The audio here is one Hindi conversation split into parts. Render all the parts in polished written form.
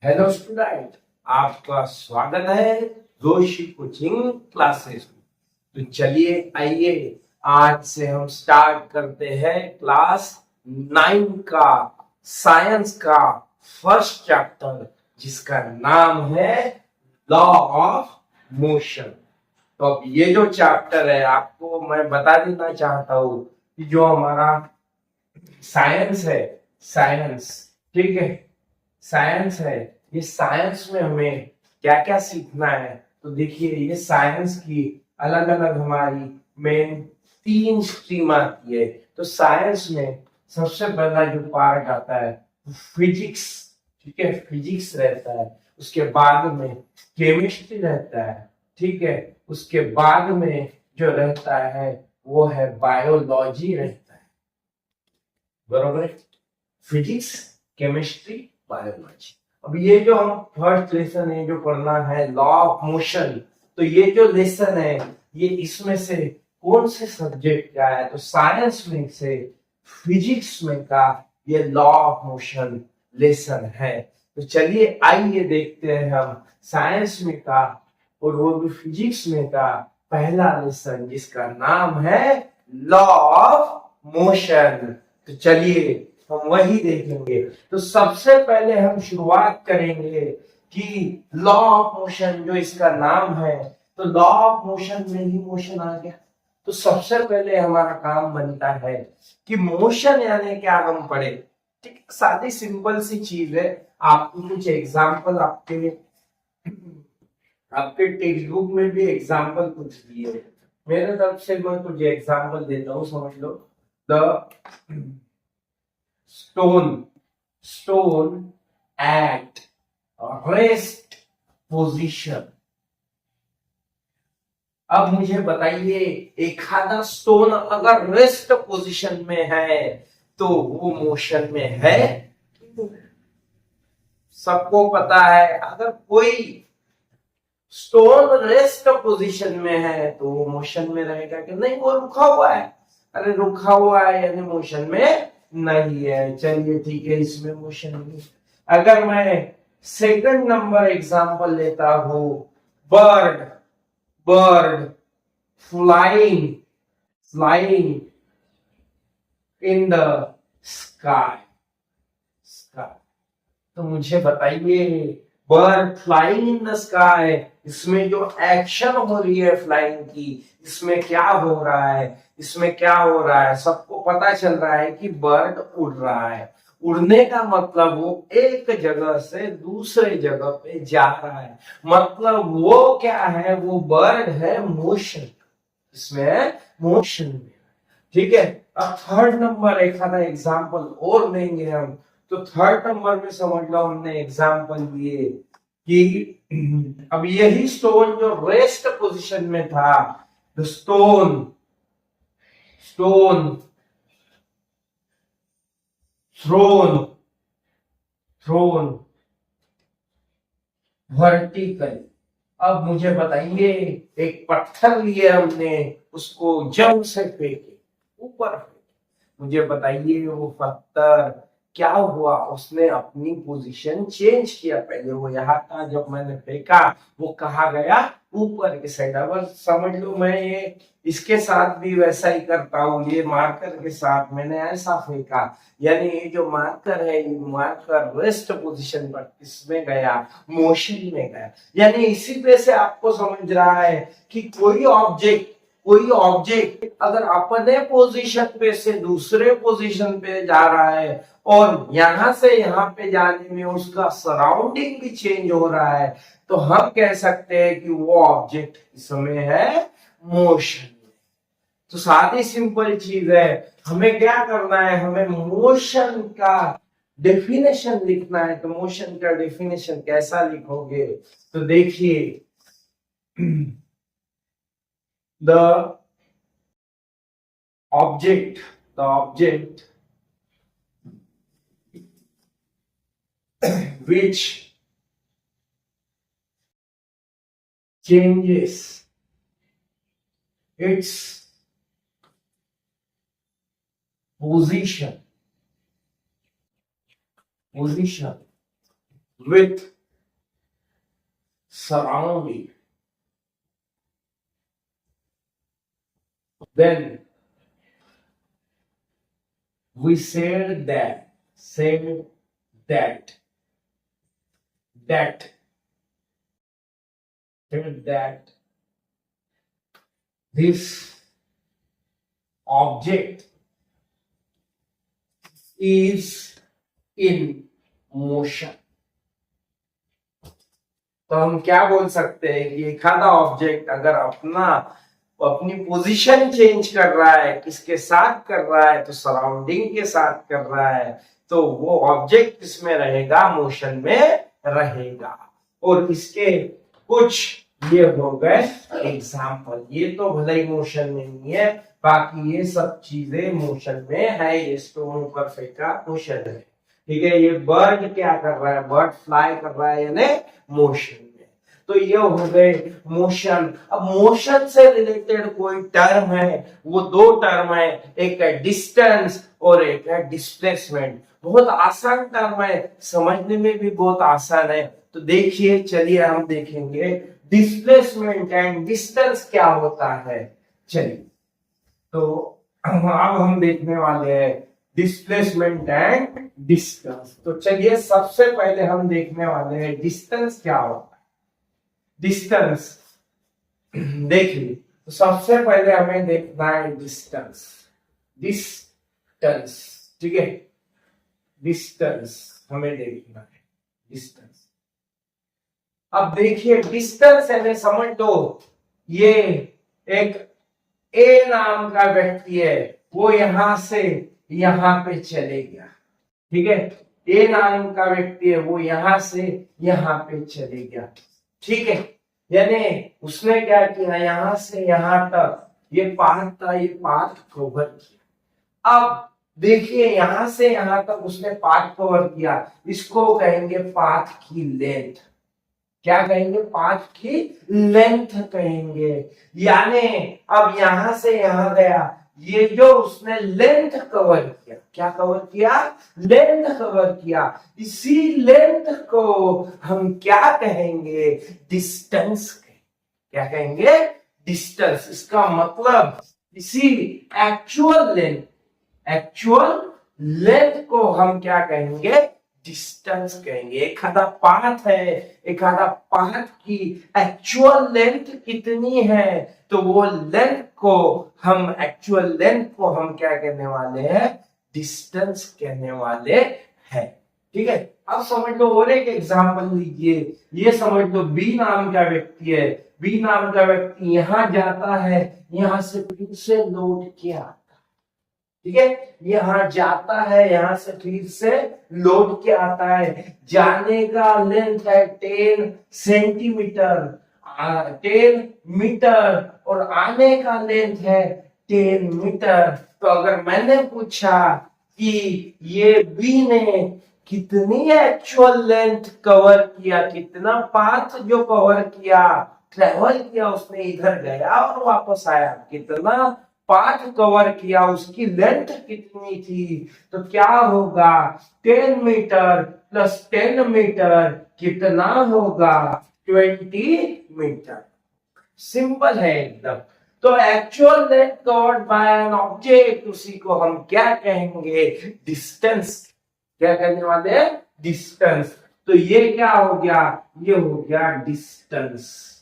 हेलो स्टूडेंट, आपका स्वागत है जोशी कोचिंग क्लासेस में। तो चलिए आइए आज से हम स्टार्ट करते हैं क्लास 9 का साइंस का फर्स्ट चैप्टर, जिसका नाम है लॉ ऑफ मोशन। तो अब ये जो चैप्टर है, आपको मैं बता देना चाहता हूँ कि जो हमारा साइंस है, साइंस, ठीक है, साइंस है, ये साइंस में हमें क्या क्या सीखना है। तो देखिए, ये साइंस की अलग अलग हमारी मेन 3 स्ट्रीम आती है। तो साइंस में सबसे पहला जो पार्ट आता है फिजिक्स, ठीक है, फिजिक्स रहता है। उसके बाद में केमिस्ट्री रहता है, ठीक है। उसके बाद में जो रहता है वो है बायोलॉजी रहता है, बरोबर है। Physics, chemistry, biology. अब ये जो हम फर्स्ट लेसन है जो पढ़ना है लॉ ऑफ मोशन, तो ये जो लेसन है ये इसमें से कौन से सब्जेक्ट का है? तो साइंस में से फिजिक्स में का ये लॉ ऑफ मोशन लेसन है। तो चलिए आइए देखते हैं हम साइंस में का और वो भी फिजिक्स में का पहला लेसन, जिसका नाम है लॉ ऑफ मोशन। तो चलिए हम वही देखेंगे। तो सबसे पहले हम शुरुआत करेंगे कि लॉ ऑफ मोशन, जो इसका नाम है, तो लॉ ऑफ मोशन में ही मोशन आ गया। तो सबसे पहले हमारा काम बनता है कि मोशन यानी क्या हम पढ़े। ठीक, सादी सिंपल सी चीज है। आपको कुछ एग्जाम्पल आपके आपके टेक्स्ट बुक में भी एग्जाम्पल कुछ दिए हैं। मेरे तरफ से मैं कुछ एग्जाम्पल देता हूँ, समझ लो। The stone at rest position। अब मुझे बताइए, एक आधा स्टोन अगर रेस्ट पोजीशन में है तो वो मोशन में है? सबको पता है, अगर कोई स्टोन रेस्ट पोजीशन में है तो वो मोशन में रहेगा कि नहीं? वो रुका हुआ है। अरे रुका हुआ है यानी मोशन में नहीं है। चलिए ठीक है, इसमें मोशन नहीं। अगर मैं सेकंड नंबर एग्जांपल लेता हूं, bird, bird flying, flying in the sky, sky. तो मुझे बताइए, bird flying in the sky, इसमें जो एक्शन हो रही है फ्लाइंग की, इसमें क्या हो रहा है? इसमें क्या हो रहा है? सबको पता चल रहा है कि बर्ड उड़ रहा है। उड़ने का मतलब वो एक जगह से दूसरे जगह पे जा रहा है, मतलब वो क्या है? वो बर्ड है मोशन, इसमें मोशन में, ठीक है। अब थर्ड नंबर एक आधा एग्जाम्पल और लेंगे हम। तो थर्ड नंबर में समझ लो हमने एग्जाम्पल दिए कि अब यही स्टोन जो रेस्ट पोजीशन में था, the stone, stone thrown, thrown vertical. अब मुझे बताइए, एक पत्थर लिए हमने, उसको जम से फेंके, ऊपर फेंके। मुझे बताइए वो पत्थर क्या हुआ? उसने अपनी पोजीशन चेंज किया। पहले वो यहाँ था, जब मैंने फेंका वो कहाँ गया? ऊपर की साइड। अब समझ लो, मैं ये इसके साथ भी वैसा ही करता हूँ। ये मार्कर के साथ मैंने ऐसा फेंका, यानी ये जो मार्कर है, ये मार्कर रेस्ट पोजीशन पर इसमें गया, मोशन में गया। यानी इसी पे से आपको समझ रहा है कि कोई ऑब्जेक्ट, कोई ऑब्जेक्ट अगर अपने पोजीशन पे से दूसरे पोजीशन पे जा रहा है और यहां से यहां पे जाने में उसका सराउंडिंग भी चेंज हो रहा है, तो हम कह सकते हैं कि वो ऑब्जेक्ट इसमें है मोशन। तो सादी सिंपल चीज है। हमें क्या करना है? हमें मोशन का डेफिनेशन लिखना है। तो मोशन का डेफिनेशन कैसा लिखोगे? तो देखिए, the object, the object which changes its position, position with surrounding, then we said that that that that this object is in motion. तो हम क्या बोल सकते हैं कि एक आधा ऑब्जेक्ट अगर अपनी पोजीशन चेंज कर रहा है, किसके साथ कर रहा है, तो सराउंडिंग के साथ कर रहा है, तो वो ऑब्जेक्ट किसमें रहेगा, मोशन में रहेगा। और इसके कुछ ये हो गए एग्जाम्पल। ये तो भले ही मोशन में नहीं है, बाकी ये सब चीजें मोशन में है। ये स्टोन ऊपर फेंका, मोशन है, ठीक है। ये बर्ड क्या कर रहा है, बर्ड फ्लाई कर रहा है, यानी मोशन में। तो ये हो गए मोशन। अब मोशन से रिलेटेड कोई टर्म है, वो दो टर्म है, एक है डिस्टेंस और एक है डिस्प्लेसमेंट। बहुत आसान टर्म है, समझने में भी बहुत आसान है। तो देखिए, चलिए हम देखेंगे डिस्प्लेसमेंट एंड डिस्टेंस क्या होता है। चलिए, तो अब हम देखने वाले हैं डिस्प्लेसमेंट एंड डिस्टेंस। तो चलिए, सबसे पहले हम देखने वाले हैं डिस्टेंस क्या होता है। डिस्टेंस देखिए, तो सबसे पहले हमें देखना है डिस्टेंस। डिस्टेंस, ठीक है, डिस्टेंस हमें देखना है, डिस्टेंस। अब देखिए, डिस्टेंस है, समझ लो ये एक ए नाम का व्यक्ति है, वो यहां से यहां पे चले गया, ठीक है। ए नाम का व्यक्ति है, वो यहां से यहां पे चले गया, ठीक है। यानी उसने क्या किया, यहां से यहां तक ये पाथ था, ये पाथ कवर किया। अब देखिए, यहां से यहां तक उसने पाथ कवर किया, इसको कहेंगे पाथ की लेंथ। क्या कहेंगे, पाथ की लेंथ कहेंगे। यानी अब यहां से यहां गया, ये जो उसने लेंथ कवर किया, क्या कवर किया, लेंथ कवर किया। इसी लेंथ को हम क्या कहेंगे, डिस्टेंस। क्या कहेंगे, डिस्टेंस। इसका मतलब इसी एक्चुअल लेंथ को हम क्या कहेंगे, डिस्टेंस कहेंगे। एक आधा पाथ है, एक आधा पाथ की एक्चुअल लेंथ कितनी है, तो वो लेंथ को हम, एक्चुअल लेंथ को हम क्या कहने वाले हैं, डिस्टेंस कहने वाले हैं, ठीक है। अब समझ लो, और एक एग्जांपल लीजिए। ये समझ लो बी नाम का व्यक्ति है, बी नाम का व्यक्ति यहां जाता है, यहां से फिर से लौट के आता, ठीक है। यहां जाता है, यहां से फिर से लौट के आता है। जाने का लेंथ है 10 सेंटीमीटर, 10 मीटर, और आने का लेंथ है 10 मीटर। तो अगर मैंने पूछा कि ये बी ने कितनी एक्चुअल लेंथ कवर किया, कितना पाथ जो कवर किया, ट्रेवल किया, उसने इधर गया और वापस आया, कितना पाथ कवर किया, उसकी लेंथ कितनी थी, तो क्या होगा, 10 मीटर प्लस 10 मीटर कितना होगा, 20 मीटर। सिंपल है एकदम। तो actual length covered by an object, उसी को हम क्या कहेंगे, डिस्टेंस। क्या कहने वाले हैं, डिस्टेंस। तो ये क्या हो गया, ये हो गया डिस्टेंस।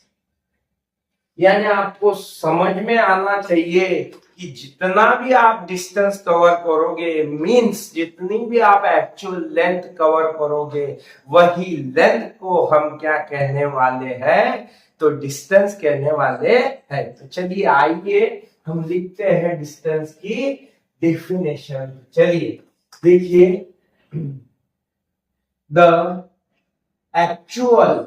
यानी आपको समझ में आना चाहिए कि जितना भी आप डिस्टेंस कवर करोगे, मींस जितनी भी आप एक्चुअल लेंथ कवर करोगे, वही लेंथ को हम क्या कहने वाले हैं, तो डिस्टेंस कहने वाले हैं। तो चलिए, आइए हम लिखते हैं डिस्टेंस की डेफिनेशन। चलिए देखिए, the actual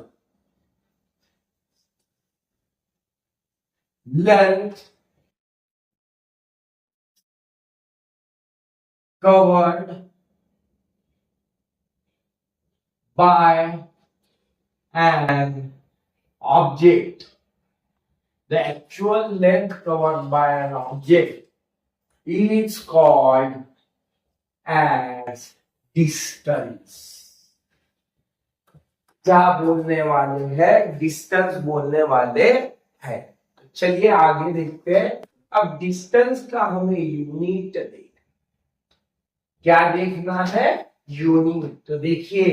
length covered by an object. The actual length covered by an object is called as distance. क्या बोलने वाले हैं, डिस्टेंस बोलने वाले हैं। तो चलिए आगे देखते हैं। अब डिस्टेंस का हमें यूनिट देखना, क्या देखना है, यूनिट। तो देखिए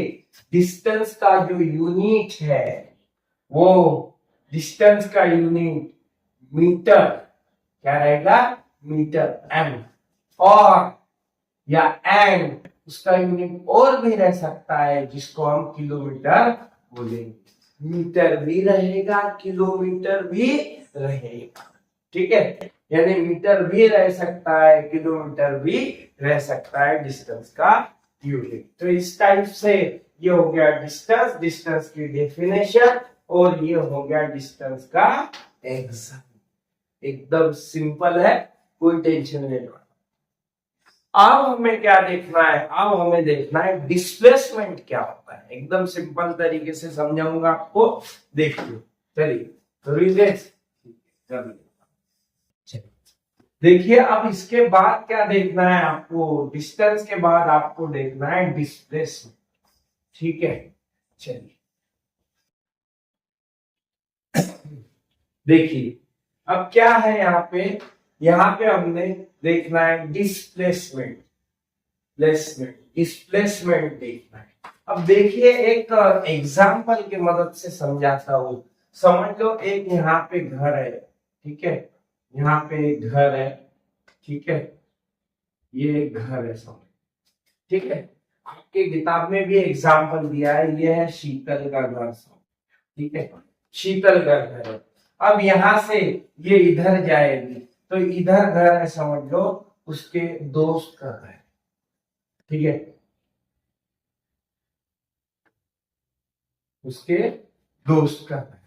डिस्टेंस का जो यूनिट है वो, डिस्टेंस का यूनिट मीटर, क्या रहेगा, मीटर, एम। और या एन, उसका यूनिट और भी रह सकता है जिसको हम किलोमीटर बोलेंगे। मीटर भी रहेगा, किलोमीटर भी रहेगा, ठीक है। यानी मीटर भी रह सकता है, किलोमीटर भी रह सकता है डिस्टेंस का यूनिट। तो इस टाइप से ये हो गया डिस्टेंस, डिस्टेंस की डेफिनेशन, और ये हो गया डिस्टेंस का एग्जाम। एकदम सिंपल है, कोई टेंशन नहीं लेना। अब हमें क्या देखना है, अब हमें देखना है डिस्प्लेसमेंट क्या होता है। एकदम सिंपल तरीके से समझाऊंगा आपको, देखिए। चलिए देखिए, अब इसके बाद क्या देखना है आपको, डिस्टेंस के बाद आपको देखना है डिस्प्लेसमेंट, ठीक है। चलिए देखिए अब क्या है यहाँ पे हमने देखना है डिस्प्लेसमेंट, डिस्प्लेसमेंट देखना है। अब देखिए एक एग्जाम्पल की मदद से समझाता हूं। समझ लो एक यहाँ पे घर है, ठीक है, यहाँ पे एक घर है, ठीक है, ये घर है, समझ, ठीक है। आपके किताब में भी एग्जाम्पल दिया है, ये है शीतल का घर, ठीक है, शीतल का घर है। अब यहां से ये इधर जाएगी, तो इधर घर है, समझ लो उसके दोस्त का घर, ठीक है, उसके दोस्त का घर,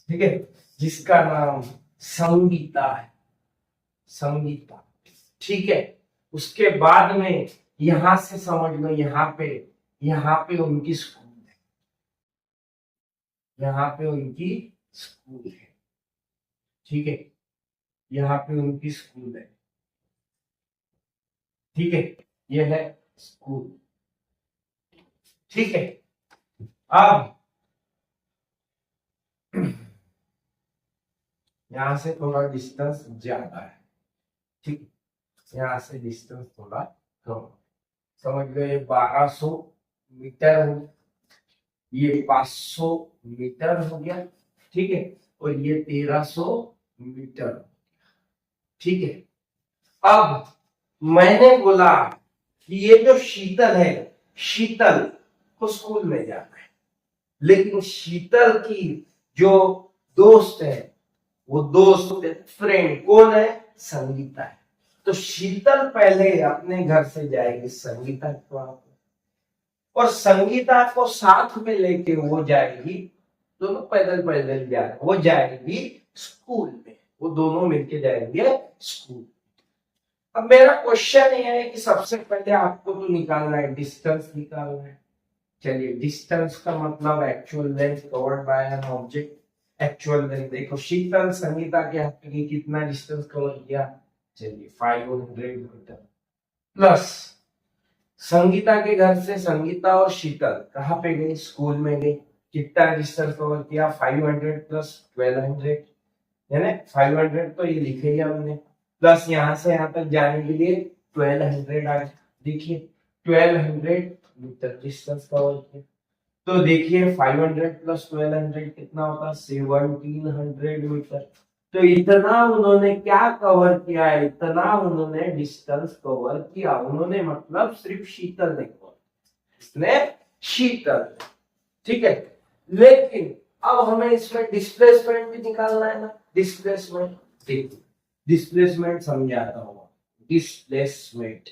ठीक है, जिसका नाम संगीता है, संगीता, ठीक है। उसके बाद में यहां से समझ लो यहाँ पे उनकी स्कूल है, यहाँ पे उनकी स्कूल है, ठीक है, यहाँ पे उनकी स्कूल है, ठीक है, ये है स्कूल, ठीक है। अब यहां से थोड़ा डिस्टेंस ज्यादा है, ठीक, यहाँ से डिस्टेंस थोड़ा कम, समझ लो ये 1200 मीटर हो, ये 500 मीटर हो गया, ठीक है, और ये 1300 मीटर, ठीक है। अब मैंने बोला कि ये जो शीतल है, शीतल को स्कूल में जाना है, लेकिन शीतल की जो दोस्त है, वो दोस्त फ्रेंड कौन है, संगीता है। तो शीतल पहले अपने घर से जाएगी संगीता के वहां पर, और संगीता को साथ में लेके वो जाएगी, दोनों पैदल पैदल जा रहे, वो जाएगी स्कूल में, वो दोनों मिलके जाएंगे स्कूल। अब मेरा क्वेश्चन ये है कि सबसे पहले आपको तो निकालना है, डिस्टेंस निकालना है। चलिए डिस्टेंस का मतलब actual length covered by an object. Actual length देखो, शीतल संगीता के हाथ में कितना डिस्टेंस कवर किया, चलिए 500 मीटर, प्लस संगीता के घर से संगीता और शीतल कहाँ पे गई, स्कूल में गई, कितना डिस्टेंस कवर किया, 500 प्लस 1200, यानी 500 तो ये लिखे ही हमने, प्लस यहाँ से यहाँ तक जाने के लिए 1200 आ, देखिए 1200 मीटर डिस्टेंस कवर किया। तो देखिए 500 प्लस 1200 कितना होता है, 1700 मीटर। तो इतना उन्होंने क्या कवर किया है, इतना उन्होंने डिस्टेंस कवर किया, उन्होंने मतलब सिर्फ शीतल ने कवर, इसने शीतल, ठीक है। लेकिन अब हमें इसमें डिस्प्लेसमेंट भी निकालना है ना, डिस्प्लेसमेंट, देखिए डिस्प्लेसमेंट समझाता हूँ, डिस्प्लेसमेंट,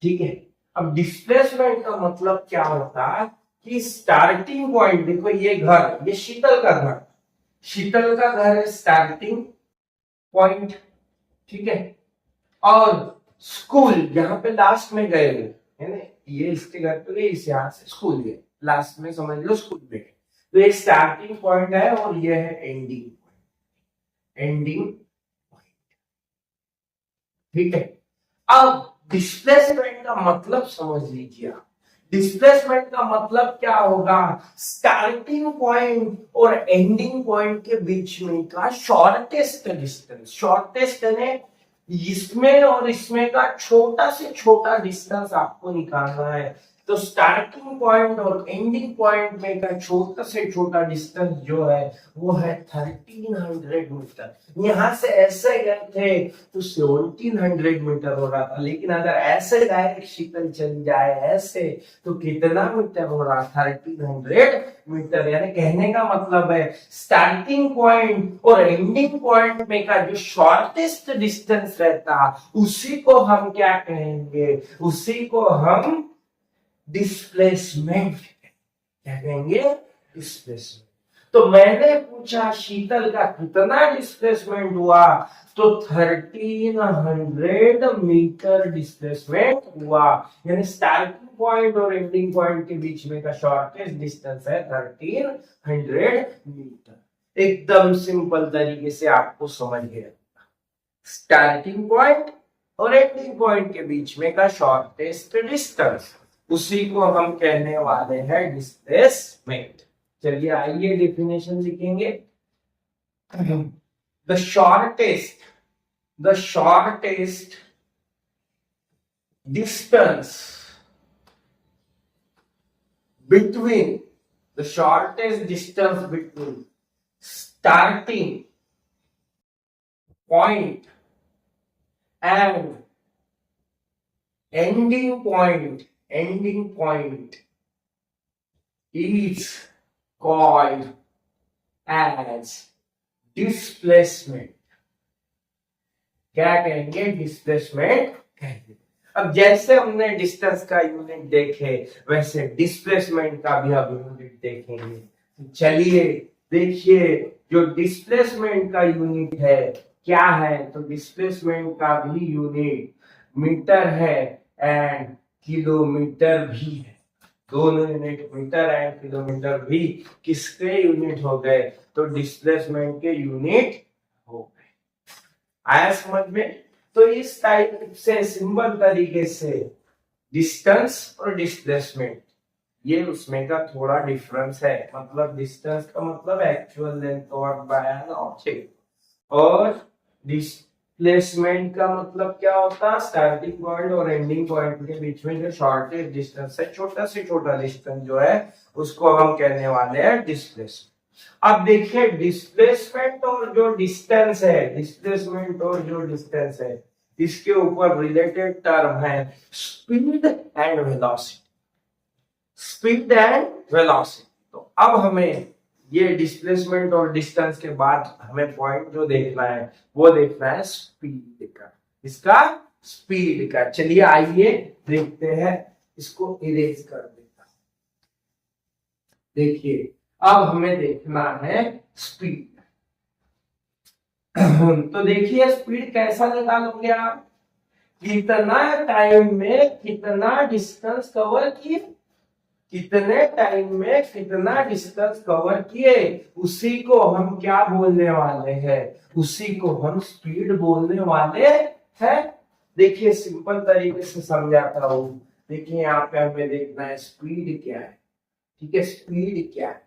ठीक है। अब डिस्प्लेसमेंट का मतलब क्या होता है कि स्टार्टिंग पॉइंट, देखो ये घर, ये शीतल का घर, शीतल का घर है स्टार्टिंग पॉइंट, ठीक है, और स्कूल यहाँ पे लास्ट में गए हुए, है ना, ये इसके घर पे गए, इस यहाँ से स्कूल गए, लास्ट में समझ लो स्कूल में गए। तो ये स्टार्टिंग पॉइंट है और ये है एंडिंग पॉइंट, एंडिंग पॉइंट, ठीक है। अब डिस्प्लेसमेंट का मतलब समझ लीजिए आप, डिस्प्लेसमेंट का मतलब क्या होगा, स्टार्टिंग पॉइंट और एंडिंग पॉइंट के बीच में का शॉर्टेस्ट डिस्टेंस। शॉर्टेस्ट यानी इसमें और इसमें का छोटा से छोटा डिस्टेंस आपको निकालना है। तो स्टार्टिंग पॉइंट और एंडिंग पॉइंट में का छोटा से छोटा डिस्टेंस जो है वो है 1300 मीटर। यहां से ऐसे गए थे तो 1700 मीटर हो रहा था, लेकिन अगर ऐसे डायरेक्ट शिकल चल जाए ऐसे तो कितना मीटर हो रहा, 1300 मीटर। यानी कहने का मतलब है स्टार्टिंग पॉइंट और एंडिंग पॉइंट में का जो शॉर्टेस्ट डिस्टेंस रहता उसी को हम क्या कहेंगे, उसी को हम डिस्प्लेसमेंट। क्या कहेंगे, डिस्प्लेसमेंट। तो मैंने पूछा शीतल का कितना डिस्प्लेसमेंट हुआ, तो 1300 मीटर डिस्प्लेसमेंट हुआ। यानी स्टार्टिंग पॉइंट और एंडिंग पॉइंट के बीच में का शॉर्टेस्ट डिस्टेंस है 1300 मीटर। एकदम सिंपल तरीके से आपको समझ गया। स्टार्टिंग पॉइंट और एंडिंग पॉइंट के बीच में का शॉर्टेस्ट डिस्टेंस, उसी को हम कहने वाले हैं डिस्प्लेसमेंट। चलिए आइए डेफिनेशन लिखेंगे। The shortest distance between starting point and ending point is called as displacement। क्या कहेंगे, डिस्प्लेसमेंट कहेंगे। अब जैसे हमने डिस्टेंस का यूनिट देखे वैसे डिस्प्लेसमेंट का भी अब यूनिट देखेंगे। चलिए देखिए, जो डिस्प्लेसमेंट का यूनिट है क्या है, तो डिस्प्लेसमेंट का भी यूनिट मीटर है एंड किलोमीटर भी है। दोनों यूनिट मीटर एंड किलोमीटर भी किसके यूनिट हो गए, तो डिस्प्लेसमेंट के यूनिट हो गए। आया समझ में। तो इस टाइप से सिंपल तरीके से डिस्टेंस और डिस्प्लेसमेंट, ये उसमें का थोड़ा डिफरेंस है। मतलब डिस्टेंस का मतलब actual length covered by an object, और डिस्प्लेसमेंट का मतलब क्या होता है, स्टार्टिंग पॉइंट और एंडिंग पॉइंट के बीच में जो शॉर्टेस्ट डिस्टेंस है, छोटा से छोटा डिस्टेंस जो है उसको हम कहने वाले हैं डिस्प्लेसमेंट। अब देखिए डिस्प्लेसमेंट और जो डिस्टेंस है, इसके ऊपर रिलेटेड टर्म है स्पीड एंड वेलोसिटी। तो अब हमें ये डिस्प्लेसमेंट और डिस्टेंस के बाद हमें पॉइंट जो देखना है वो देखना है स्पीड का। इसका स्पीड का। चलिए आइए देखते हैं, इसको इरेज कर देता। देखिए अब हमें देखना है स्पीड। तो देखिए स्पीड कैसा निकालोगे आप, कितना टाइम में कितना डिस्टेंस कवर किए, कितने टाइम में कितना डिस्टेंस कवर किए, उसी को हम क्या बोलने वाले हैं, उसी को हम स्पीड बोलने वाले हैं। देखिए सिंपल तरीके से समझाता हूं। देखिए यहाँ पे हमें देखना है स्पीड क्या है। ठीक है, स्पीड क्या है,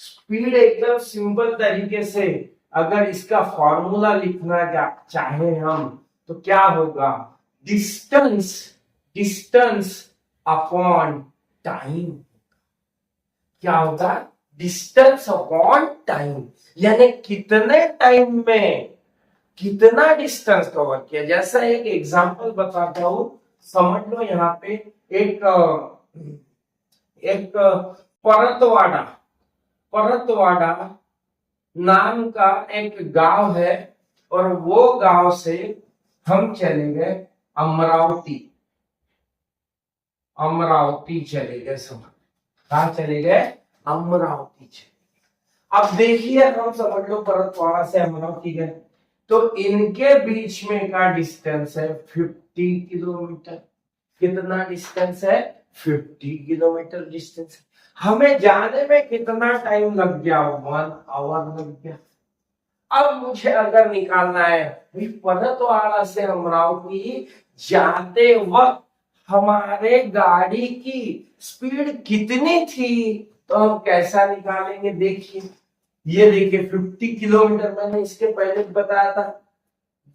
स्पीड एकदम सिंपल तरीके से अगर इसका फॉर्मूला लिखना चाहे हम तो क्या होगा, डिस्टेंस अपॉन टाइम। क्या होगा, डिस्टेंस अपॉन टाइम, यानी कितने टाइम में कितना डिस्टेंस कवर किया। जैसा एक एग्जांपल बताता हूं, समझ लो यहाँ पे एक परतवाड़ा नाम का एक गांव है, और वो गांव से हम चले गए अमरावती चले गए। समझ कहा चले गए, अमरावती चले। अब देखिए हम समझ लो परतवाड़ा से अमरावती गए, तो इनके बीच में का डिस्टेंस है 50 किलोमीटर। कितना डिस्टेंस है, 50 किलोमीटर डिस्टेंस। हमें जाने में कितना टाइम लग गया, 1 आवर लग गया। अब मुझे अगर निकालना है परतवाड़ा से अमरावती जाते वक्त हमारे गाड़ी की स्पीड कितनी थी, तो हम कैसा निकालेंगे, देखिए ये देखिए 50 किलोमीटर, मैंने इसके पहले बताया था।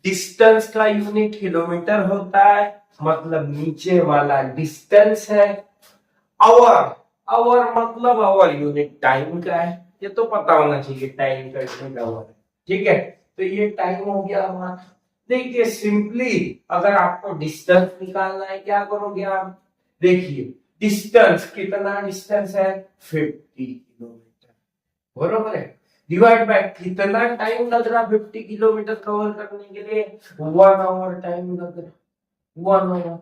डिस्टेंस का यूनिट किलोमीटर होता है, मतलब नीचे वाला डिस्टेंस है। आवर, आवर मतलब आवर यूनिट टाइम का है, ये तो पता होना चाहिए, टाइम का यूनिट आवर है। ठीक है, तो ये टाइम हो गया हमारा। देखिए सिंपली अगर आपको डिस्टेंस निकालना है, क्या करोगे आप, देखिए डिस्टेंस, कितना डिस्टेंस है, 50 किलोमीटर, बरोबर है, डिवाइड बाय कितना टाइम लग रहा 50 किलोमीटर कवर करने के लिए, 1 आवर टाइम लग रहा, 1 आवर,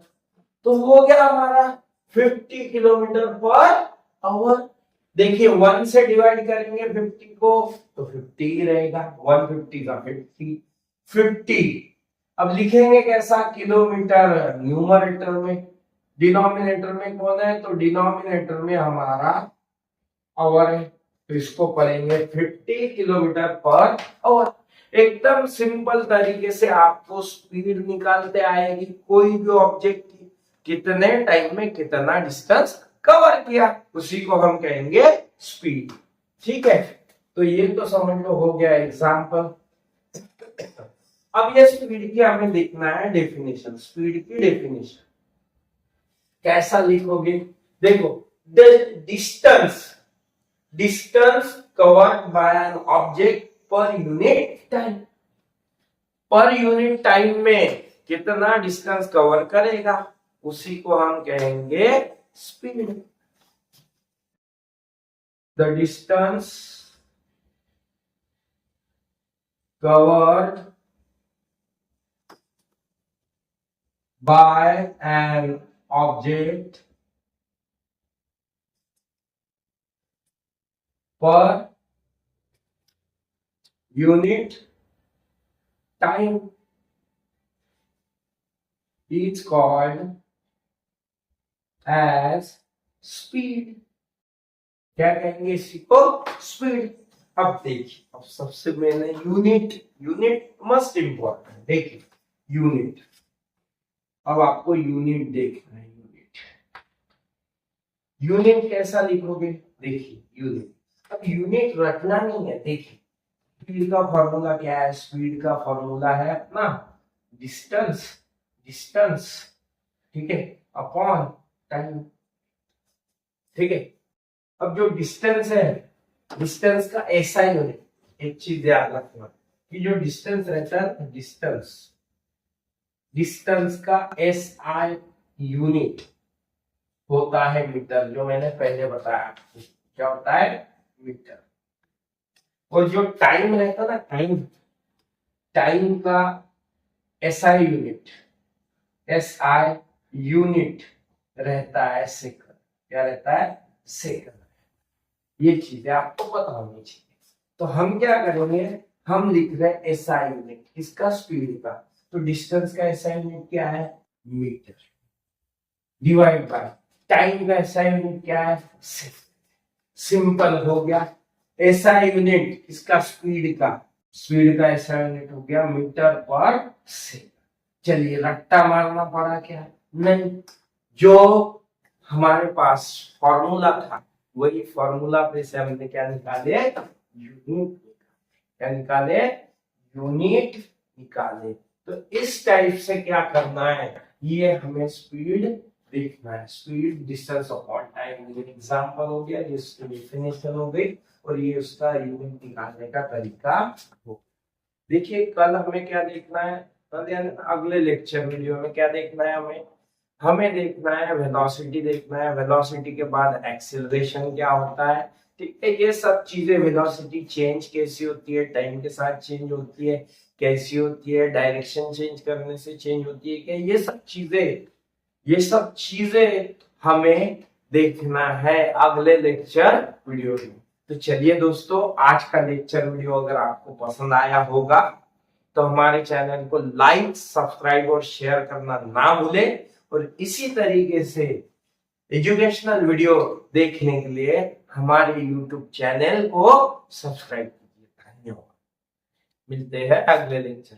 तो हो गया हमारा 50 किलोमीटर पर आवर। देखिए 1 से डिवाइड करेंगे 50 को तो 50 ही रहेगा, 150 का 50। अब लिखेंगे कैसा, किलोमीटर न्यूमरेटर में, डिनोमिनेटर में कौन है, तो डिनोमिनेटर में हमारा आवर है, तो इसको पढ़ेंगे 50 किलोमीटर पर आवर। एकदम सिंपल तरीके से आपको स्पीड निकालते आएगी, कोई भी ऑब्जेक्ट की कितने टाइम में कितना डिस्टेंस कवर किया, उसी को हम कहेंगे स्पीड। ठीक है, तो ये तो समझ लो हो गया एग्जांपल। अब ये स्पीड की हमें देखना है डेफिनेशन, स्पीड की डेफिनेशन कैसा लिखोगे, देखो distance, distance covered by an object per unit time, per unit time में कितना डिस्टेंस कवर करेगा, उसी को हम कहेंगे speed. The distance covered by an object per unit time is called as speed। क्या कहेंगे इसी को, स्पीड। अब देखिए, अब सबसे मैंने यूनिट, यूनिट मस्ट इंपॉर्टेंट, देखिए यूनिट, अब आपको यूनिट देखना है, यूनिट कैसा लिखोगे, देखिए यूनिट, अब यूनिट रटना नहीं है, देखिए स्पीड का फॉर्मूला क्या है, स्पीड का फॉर्मूला है अपना डिस्टेंस, डिस्टेंस ठीक है अपॉन टाइम। ठीक है, अब जो डिस्टेंस है, डिस्टेंस का ऐसा यूनिट, एक चीज याद रखना कि जो डिस्टेंस रहता है, डिस्टेंस, डिस्टेंस का एसआई यूनिट होता है मीटर, जो मैंने पहले बताया, क्या होता है, मीटर। और जो टाइम रहता है ना, टाइम, टाइम का एसआई यूनिट, एसआई यूनिट रहता है सेकंड, क्या रहता है, सेकंड। ये चीजें आपको पता होनी चाहिए। तो हम क्या करेंगे, हम लिख रहे हैं एसआई यूनिट, इसका स्पीड का, तो डिस्टेंस का एसआई यूनिट क्या है, मीटर, डिवाइड बाय टाइम का एसआई यूनिट क्या है, सेकंड। सिंपल हो गया। एसआई यूनिट इसका स्पीड का, स्पीड का एसआई यूनिट हो गया मीटर पर सेकंड। चलिए रट्टा मारना पड़ा क्या, नहीं, जो हमारे पास फॉर्मूला था वही फॉर्मूला पे से हमने क्या निकाले, यूनिट, क्या निकाले, यूनिट निकाले। तो इस टाइप से क्या करना है, ये हमें स्पीड देखना है, speed distance upon time. Example हो गया, ये इसकी डेफिनेशन हो गई, और ये उसका यूनिट निकालने का तरीका हो। देखिए कल हमें क्या देखना है, अगले लेक्चर वीडियो में क्या देखना है, हमें देखना है वेलोसिटी देखना है, वेलोसिटी के बाद एक्सेलरेशन क्या होता है। ठीक है, ये सब चीजें, वेलोसिटी चेंज कैसी होती है, टाइम के साथ चेंज होती है, कैसी होती है, डायरेक्शन चेंज करने से चेंज होती है क्या, ये सब चीजें हमें देखना है अगले लेक्चर वीडियो में। तो चलिए दोस्तों, आज का लेक्चर वीडियो अगर आपको पसंद आया होगा तो हमारे चैनल को लाइक, सब्सक्राइब और शेयर करना ना भूलें, और इसी तरीके से एजुकेशनल वीडियो देखने के लिए हमारे YouTube चैनल को सब्सक्राइब कीजिए। धन्यवाद, मिलते हैं अगले लेक्चर।